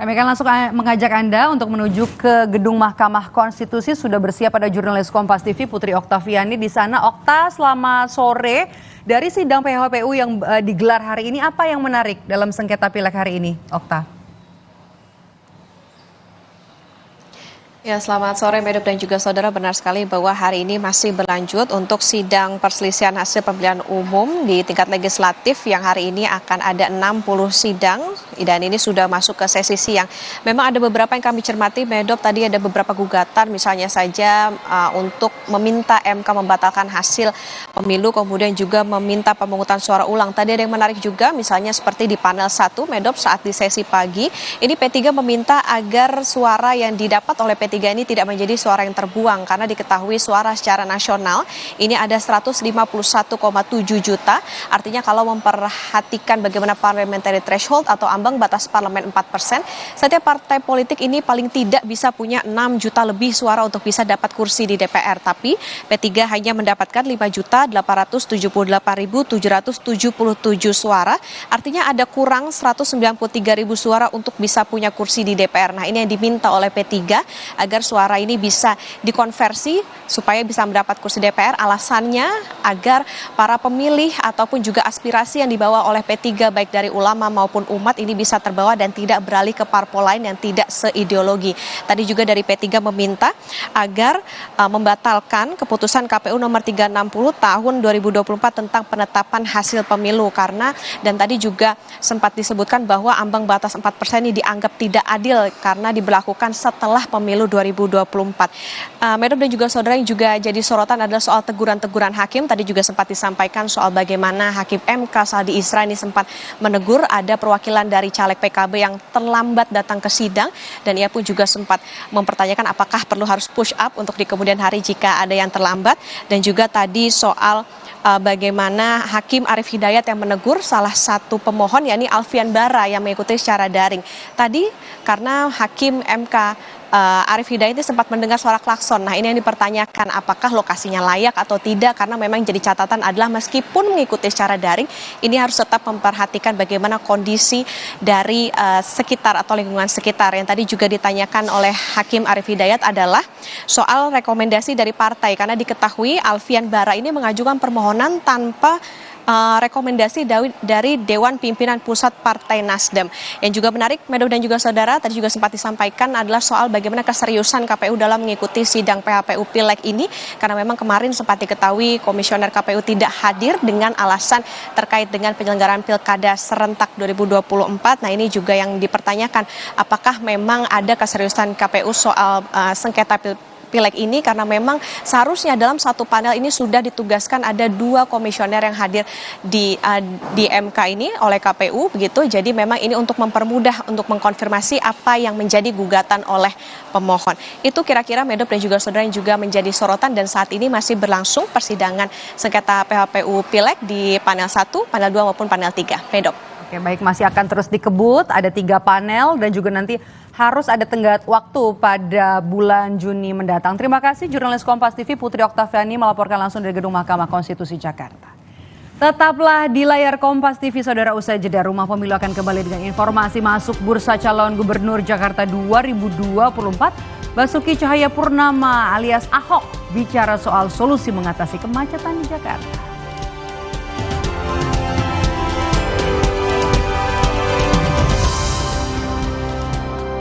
Kami akan langsung mengajak Anda untuk menuju ke gedung Mahkamah Konstitusi. Sudah bersiap ada jurnalis Kompas TV Putri Oktaviani di sana. Okta, selamat sore. Dari sidang PHPU yang digelar hari ini, apa yang menarik dalam sengketa pileg hari ini, Okta? Ya, selamat sore Medop dan juga saudara. Benar sekali bahwa hari ini masih berlanjut untuk sidang perselisihan hasil pemilihan umum di tingkat legislatif yang hari ini akan ada 60 sidang dan ini sudah masuk ke sesi siang. Memang ada beberapa yang kami cermati Medop, tadi ada beberapa gugatan misalnya saja untuk meminta MK membatalkan hasil pemilu, kemudian juga meminta pemungutan suara ulang. Tadi ada yang menarik juga misalnya seperti di panel 1 Medop saat di sesi pagi ini P3 meminta agar suara yang didapat oleh P3 ini tidak menjadi suara yang terbuang karena diketahui suara secara nasional ini ada 151,7 juta. Artinya kalau memperhatikan bagaimana parliamentary threshold atau ambang batas parlemen 4%, setiap partai politik ini paling tidak bisa punya 6 juta lebih suara untuk bisa dapat kursi di DPR. Tapi P3 hanya mendapatkan 5.873.777 suara. Artinya ada kurang 193.000 suara untuk bisa punya kursi di DPR. Nah, ini yang diminta oleh P3 agar suara ini bisa dikonversi supaya bisa mendapat kursi DPR. Alasannya agar para pemilih ataupun juga aspirasi yang dibawa oleh P3 baik dari ulama maupun umat ini bisa terbawa dan tidak beralih ke parpol lain yang tidak seideologi. Tadi juga dari P3 meminta agar membatalkan keputusan KPU nomor 360 tahun 2024 tentang penetapan hasil pemilu karena dan tadi juga sempat disebutkan bahwa ambang batas 4% ini dianggap tidak adil karena diberlakukan setelah pemilu 2024. Medop dan juga saudara yang juga jadi sorotan adalah soal teguran-teguran hakim. Tadi juga sempat disampaikan soal bagaimana Hakim MK Saldi Isra ini sempat menegur ada perwakilan dari caleg PKB yang terlambat datang ke sidang dan ia pun juga sempat mempertanyakan apakah perlu harus push up untuk di kemudian hari jika ada yang terlambat dan juga tadi soal bagaimana Hakim Arief Hidayat yang menegur salah satu pemohon yakni Alfian Bara yang mengikuti secara daring. Tadi karena Hakim MK Arief Hidayat ini sempat mendengar suara klakson. Nah, ini yang dipertanyakan apakah lokasinya layak atau tidak karena memang jadi catatan adalah meskipun mengikuti secara daring ini harus tetap memperhatikan bagaimana kondisi dari sekitar atau lingkungan sekitar. Yang tadi juga ditanyakan oleh Hakim Arief Hidayat adalah soal rekomendasi dari partai karena diketahui Alfian Bara ini mengajukan permohonan tanpa rekomendasi dari Dewan Pimpinan Pusat Partai Nasdem. Yang juga menarik, Medop dan juga saudara, tadi juga sempat disampaikan adalah soal bagaimana keseriusan KPU dalam mengikuti sidang PHPU Pileg ini, karena memang kemarin sempat diketahui Komisioner KPU tidak hadir dengan alasan terkait dengan penyelenggaraan Pilkada serentak 2024. Nah, ini juga yang dipertanyakan, apakah memang ada keseriusan KPU soal sengketa Pileg ini karena memang seharusnya dalam satu panel ini sudah ditugaskan ada 2 komisioner yang hadir di MK ini oleh KPU begitu. Jadi memang ini untuk mempermudah untuk mengkonfirmasi apa yang menjadi gugatan oleh pemohon. Itu kira-kira Medop dan juga saudara yang juga menjadi sorotan dan saat ini masih berlangsung persidangan sengketa PHPU Pileg di panel 1, panel 2 maupun panel 3. Medop. Oke, baik, masih akan terus dikebut, ada 3 panel dan juga nanti harus ada tenggat waktu pada bulan Juni mendatang. Terima kasih jurnalis Kompas TV Putri Oktaviani melaporkan langsung dari Gedung Mahkamah Konstitusi Jakarta. Tetaplah di layar Kompas TV, saudara. Usai jeda Rumah Pemilu akan kembali dengan informasi masuk bursa calon gubernur Jakarta 2024. Basuki Cahayapurnama alias Ahok bicara soal solusi mengatasi kemacetan di Jakarta.